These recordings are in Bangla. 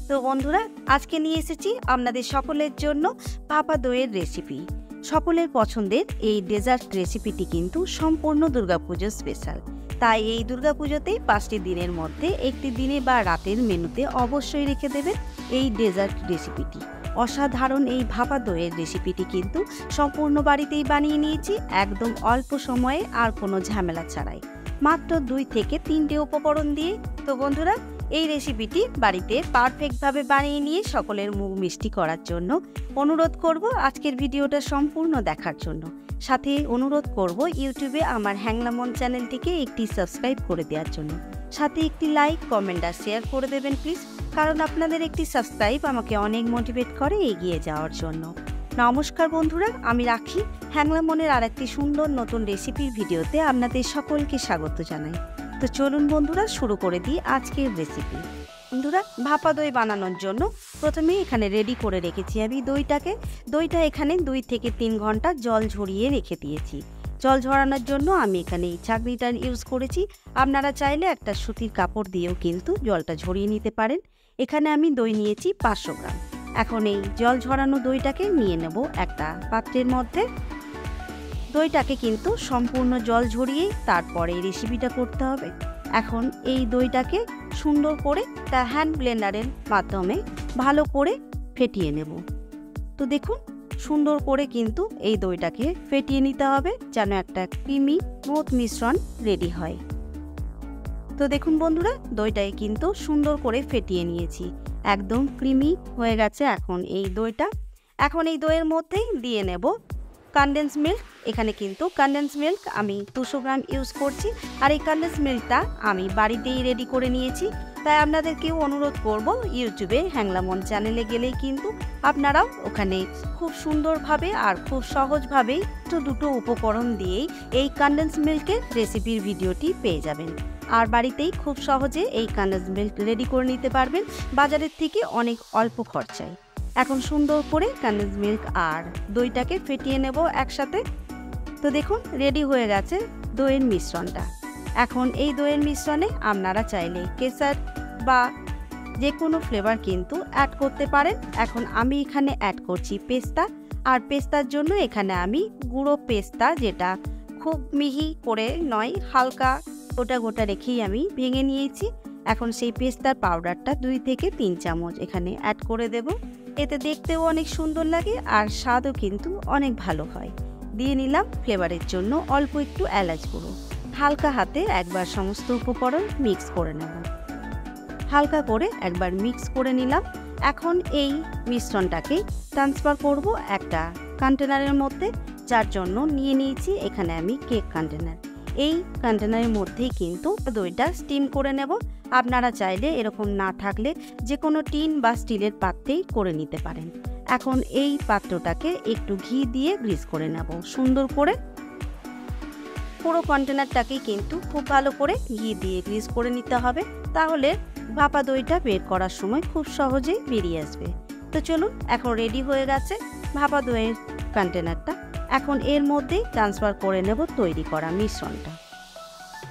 তো বন্ধুরা, আজকে নিয়ে এসেছি আপনাদের সকলের জন্য ভাপা দইয়ের রেসিপি। সকলের পছন্দের এই ডেজার্ট রেসিপিটি কিন্তু সম্পূর্ণ দুর্গাপুজোর স্পেশাল। তাই এই দুর্গাপুজোতেই 5টি দিনের মধ্যে একটি দিনে বা রাতের মেনুতে অবশ্যই রেখে দেবেন এই ডেজার্ট রেসিপিটি। অসাধারণ এই ভাপা দইয়ের রেসিপিটি কিন্তু সম্পূর্ণ বাড়িতেই বানিয়ে নিয়েছি, একদম অল্প সময়ে আর কোনো ঝামেলা ছাড়াই, মাত্র 2 থেকে 3টে উপকরণ দিয়ে। তো বন্ধুরা, এই রেসিপিটি বাড়িতে পারফেক্টভাবে বানিয়ে নিয়ে সকলের মুখ মিষ্টি করার জন্য অনুরোধ করব আজকের ভিডিওটা সম্পূর্ণ দেখার জন্য। সাথে অনুরোধ করব ইউটিউবে আমার হ্যাংলামন চ্যানেলটিকে একটি সাবস্ক্রাইব করে দেওয়ার জন্য। সাথে একটি লাইক, কমেন্ট আর শেয়ার করে দেবেন প্লিজ, কারণ আপনাদের একটি সাবস্ক্রাইব আমাকে অনেক মোটিভেট করে এগিয়ে যাওয়ার জন্য। নমস্কার বন্ধুরা, আমি রাখি হ্যাংলামনের আর একটি সুন্দর নতুন রেসিপির ভিডিওতে আপনাদের সকলকে স্বাগত জানাই। তো চলুন বন্ধুরা, শুরু করে দিই আজকের রেসিপি। বন্ধুরা, ভাপা দই বানানোর জন্য প্রথমে এখানে রেডি করে রেখেছি আমি দইটা এখানে 2 থেকে 3 ঘন্টা জল ঝরিয়ে রেখে দিয়েছি। জল ঝরানোর জন্য আমি এখানে এই ছাঁকনিটা ইউজ করেছি। আপনারা চাইলে একটা সুতির কাপড় দিয়েও কিন্তু জলটা ঝরিয়ে নিতে পারেন। এখানে আমি দই নিয়েছি 500 গ্রাম। এখন এই জল ঝরানো দইটাকে নিয়ে নেব একটা পাত্রের মধ্যে। দইটাকে কিন্তু সম্পূর্ণ জল ঝরিয়ে তারপরে এই রেসিপিটা করতে হবে। এখন এই দইটাকে সুন্দর করে একটা হ্যান্ড ব্লেন্ডারের মাধ্যমে ভালো করে ফেটিয়ে নেব। তো দেখুন, সুন্দর করে কিন্তু এই দইটাকে ফেটিয়ে নিতে হবে যেন একটা ক্রিমি স্মুথ মিশ্রণ রেডি হয়। তো দেখুন বন্ধুরা, দইটাকে কিন্তু সুন্দর করে ফেটিয়ে নিয়েছি, একদম ক্রিমি হয়ে গেছে এখন এই দইটা। এখন এই দইয়ের মধ্যেই দিয়ে নেব কনডেন্স মিল্ক। এখানে কিন্তু কনডেন্স মিল্ক আমি 200 গ্রাম ইউজ করছি, আর এই কনডেন্স মিল্কটা আমি বাড়িতেই রেডি করে নিয়েছি। তাই আপনাদেরকেও অনুরোধ করব ইউটিউবে হ্যাংলামন চ্যানেলে গেলেই কিন্তু আপনারাও ওখানে খুব সুন্দরভাবে আর খুব সহজভাবেই দুটো উপকরণ দিয়েই এই কনডেন্স মিল্কের রেসিপির ভিডিওটি পেয়ে যাবেন। আর বাড়িতেই খুব সহজে এই কনডেন্স মিল্ক রেডি করে নিতে পারবেন বাজারের থেকে অনেক অল্প খরচায়। এখন সুন্দর করে কনডেন্স মিল্ক আর দইটাকে ফেটিয়ে নেব একসাথে। তো দেখুন, রেডি হয়ে গেছে দইয়ের মিশ্রণটা। এখন এই দইয়ের মিশ্রণে আপনারা চাইলে কেসার বা যে কোনো ফ্লেভার কিন্তু অ্যাড করতে পারেন। এখন আমি এখানে অ্যাড করছি পেস্তা, আর পেস্তার জন্য এখানে আমি গুঁড়ো পেস্তা, যেটা খুব মিহি করে নয়, হালকা গোটা গোটা রেখেই আমি ভেঙে নিয়েছি। এখন সেই পেস্তার পাউডারটা 2 থেকে 3 চামচ এখানে অ্যাড করে দেব। এতে দেখতেও অনেক সুন্দর লাগে আর স্বাদও কিন্তু অনেক ভালো হয়। দিয়ে নিলাম ফ্লেভারের জন্য অল্প একটু এলাচ গুঁড়ো। হালকা হাতে একবার সমস্ত উপকরণ মিক্স করে নেব। হালকা করে একবার মিক্স করে নিলাম। এখন এই মিশ্রণটাকে ট্রান্সফার করব একটা কন্টেনারের মধ্যে, যার জন্য নিয়ে নিয়েছি এখানে আমি কেক কন্টেনার। এই কন্টেনারের মধ্যেই কিন্তু দইটা স্টিম করে নেব। আপনারা চাইলে এরকম না থাকলে যে কোনো টিন বা স্টিলের পাত্রেই করে নিতে পারেন। এখন এই পাত্রটাকে একটু ঘি দিয়ে গ্রিস করে নেব সুন্দর করে। পুরো কন্টেনারটাকে কিন্তু খুব ভালো করে ঘি দিয়ে গ্রিস করে নিতে হবে, তাহলে ভাপা দইটা বের করার সময় খুব সহজেই বেরিয়ে আসবে। তো চলুন, এখন রেডি হয়ে গেছে ভাপা দইয়ের কন্টেনারটা। এখন এর মধ্যেই ট্রান্সফার করে নেব তৈরি করা মিশ্রণটা।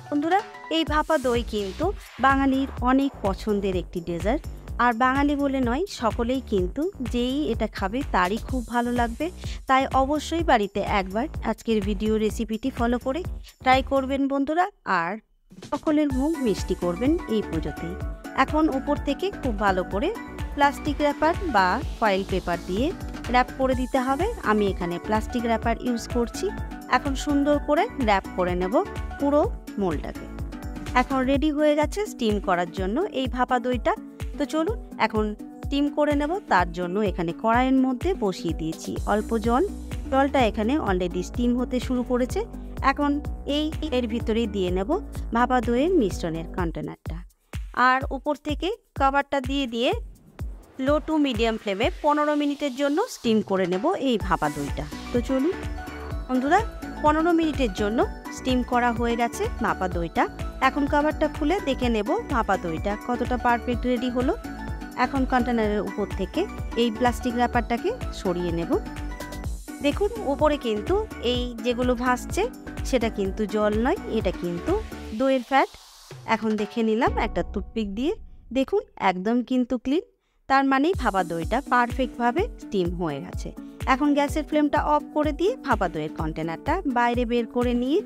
বন্ধুরা, এই ভাপা দই কিন্তু বাঙালির অনেক পছন্দের একটি ডেজার্ট। আর বাঙালি বলে নয়, সকলেই কিন্তু যেই এটা খাবে তারই খুব ভালো লাগবে। তাই অবশ্যই বাড়িতে একবার আজকের ভিডিও রেসিপিটি ফলো করে ট্রাই করবেন বন্ধুরা, আর সকলের মুখ মিষ্টি করবেন এই পুজোতেই। এখন উপর থেকে খুব ভালো করে প্লাস্টিক র্যাপার বা ফয়েল পেপার দিয়ে র্যাপ করে দিতে হবে। আমি এখানে প্লাস্টিক র্যাপার ইউজ করছি। এখন সুন্দর করে র্যাপ করে নেব পুরো মোলটাকে। এখন রেডি হয়ে গেছে স্টিম করার জন্য এই ভাপা দইটা। তো চলুন এখন স্টিম করে নেব। তার জন্য এখানে কড়াইয়ের মধ্যে বসিয়ে দিয়েছি অল্প জল। জলটা এখানে অলরেডি স্টিম হতে শুরু করেছে। এখন এর ভিতরেই দিয়ে নেব ভাপা দইয়ের মিশ্রণের কন্টেনারটা, আর উপর থেকে কভারটা দিয়ে লো টু মিডিয়াম ফ্লেমে 15 মিনিটের জন্য স্টিম করে নেব এই ভাপা দইটা। তো চলুন বন্ধুরা, 15 মিনিটের জন্য স্টিম করা হয়ে গেছে ভাপা দইটা। এখন কভারটা খুলে দেখে নেব ভাপা দইটা কতটা পারফেক্ট রেডি হলো। এখন কন্টেনারের উপর থেকে এই প্লাস্টিক র্যাপারটাকে সরিয়ে নেব। দেখুন, উপরে কিন্তু এই যেগুলো ভাসছে সেটা কিন্তু জল নয়, এটা কিন্তু দইয়ের ফ্যাট। এখন দেখে নিলাম একটা টুথপিক দিয়ে। দেখুন, একদম কিন্তু ক্লিন। তার মানেই ভাপা দইটা পারফেক্টভাবে স্টিম হয়ে গেছে। এখন গ্যাসের ফ্লেমটা অফ করে দিয়ে ভাপা দইয়ের কন্টেনারটা বাইরে বের করে নিয়ে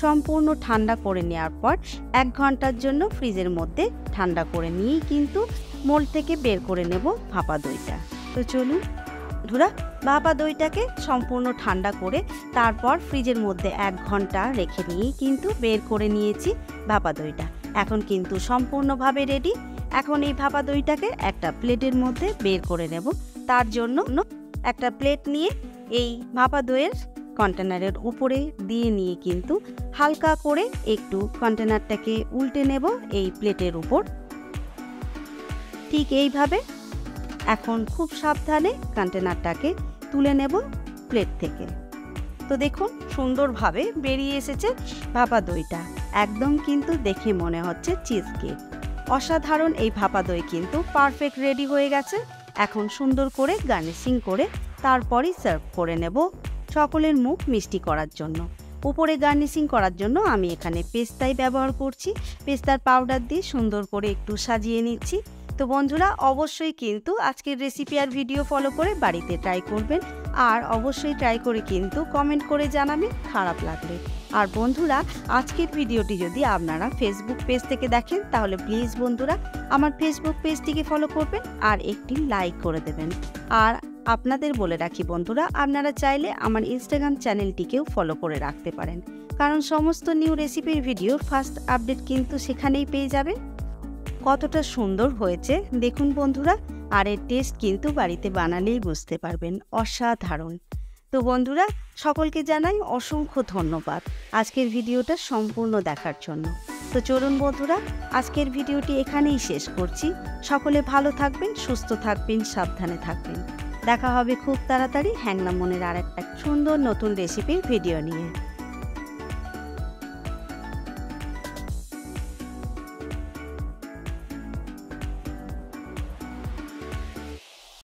সম্পূর্ণ ঠান্ডা করে নেওয়ার পর 1 ঘন্টার জন্য ফ্রিজের মধ্যে ঠান্ডা করে নিয়েই কিন্তু মোল্ড থেকে বের করে নেব ভাপা দইটা। তো চলুন বন্ধুরা, ভাপা দইটাকে সম্পূর্ণ ঠান্ডা করে তারপর ফ্রিজের মধ্যে 1 ঘন্টা রেখে নিয়েই কিন্তু বের করে নিয়েছি ভাপা দইটা। এখন কিন্তু সম্পূর্ণভাবে রেডি। এখন এই ভাপা দইটাকে একটা প্লেটের মধ্যে বের করে নেব। তার জন্য একটা প্লেট নিয়ে এই ভাপা দইয়ের কন্টেনারের উপরে দিয়ে নিয়ে কিন্তু হালকা করে একটু কন্টেনারটাকে উল্টে নেব এই প্লেটের উপর। ঠিক এইভাবে এখন খুব সাবধানে কন্টেনারটাকে তুলে নেব প্লেট থেকে। তো দেখুন সুন্দরভাবে বেরিয়ে এসেছে ভাপা দইটা, একদম কিন্তু দেখে মনে হচ্ছে চিজ কেক। অসাধারণ এই ভাপা দই কিন্তু পারফেক্ট রেডি হয়ে গেছে। এখন সুন্দর করে গার্নিশিং করে তারপরই সার্ভ করে নেব সকলের মুখ মিষ্টি করার জন্য। উপরে গার্নিশিং করার জন্য আমি এখানে পেস্তাই ব্যবহার করছি। পেস্তার পাউডার দিয়ে সুন্দর করে একটু সাজিয়ে নিচ্ছি। তো বন্ধুরা, অবশ্যই কিন্তু আজকের রেসিপি আর ভিডিও ফলো করে বাড়িতে ট্রাই করবেন, আর অবশ্যই ট্রাই করে কিন্তু কমেন্ট করে জানাবেন খারাপ লাগলে। আর বন্ধুরা, আজকের ভিডিওটি যদি আপনারা ফেসবুক পেজ থেকে দেখেন তাহলে প্লিজ বন্ধুরা আমার ফেসবুক পেজটিকে ফলো করবেন আর একটি লাইক করে দেবেন। আর আপনাদের বলে রাখি বন্ধুরা, আপনারা চাইলে আমার ইনস্টাগ্রাম চ্যানেলটিকেও ফলো করে রাখতে পারেন, কারণ সমস্ত নিউ রেসিপির ভিডিওর ফার্স্ট আপডেট কিন্তু সেখানেই পেয়ে যাবেন। কতটা সুন্দর হয়েছে দেখুন বন্ধুরা, আর এর টেস্ট কিন্তু বাড়িতে বানালেই বুঝতে পারবেন, অসাধারণ। তো বন্ধুরা, সকলকে জানাই অসংখ্য ধন্যবাদ আজকের ভিডিওটা সম্পূর্ণ দেখার জন্য। তো চলুন বন্ধুরা, আজকের ভিডিওটি এখানেই শেষ করছি। সকলে ভালো থাকবেন, সুস্থ থাকবেন, সাবধানে থাকবেন। দেখা হবে খুব তাড়াতাড়ি হ্যাংলা মনের আরেকটা সুন্দর নতুন রেসিপির ভিডিও নিয়ে।